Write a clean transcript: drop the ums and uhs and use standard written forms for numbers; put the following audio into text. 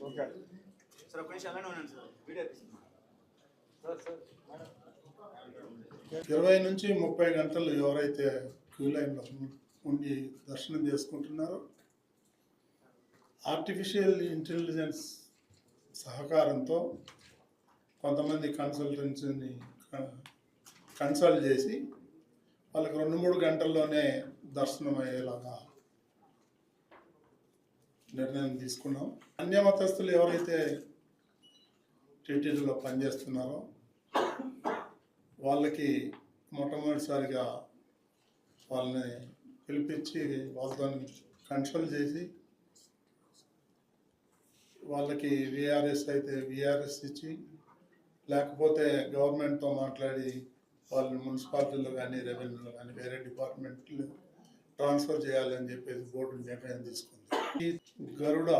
Okay sir ఒక నిమిషం అలానే ఉన్నాను సార్ వీడియో తీస్తున్నా సార్ సార్ 20 నుంచి 30 గంటలు ఎవరైతే క్యూ లైన్లో ఉండి దర్శనం చేసుకుంటున్నారో ఆర్టిఫిషియల్ ఇంటెలిజెన్స్ సహకారంతో కొంతమంది కన్సల్టెన్సీని కన్సల్ట్ చేసి వాళ్ళకి 2-3 గంటల్లోనే దర్శనం అయ్యేలాగా నిర్ణయం తీసుకున్నాం. అన్య మతస్థులు ఎవరైతే టీటీడీలో పనిచేస్తున్నారో వాళ్ళకి మొట్టమొదటిసారిగా వాళ్ళని పిలిపించి వాళ్ళతో కన్సల్ట్ చేసి వాళ్ళకి విఆర్ఎస్ అయితే విఆర్ఎస్ ఇచ్చి, లేకపోతే గవర్నమెంట్తో మాట్లాడి వాళ్ళని మున్సిపాలిటీలో కానీ రెవెన్యూలో కానీ వేరే డిపార్ట్మెంట్లు ట్రాన్స్ఫర్ చేయాలని చెప్పేసి బోర్డు నిర్ణయం తీసుకుంది. ఈ గరుడ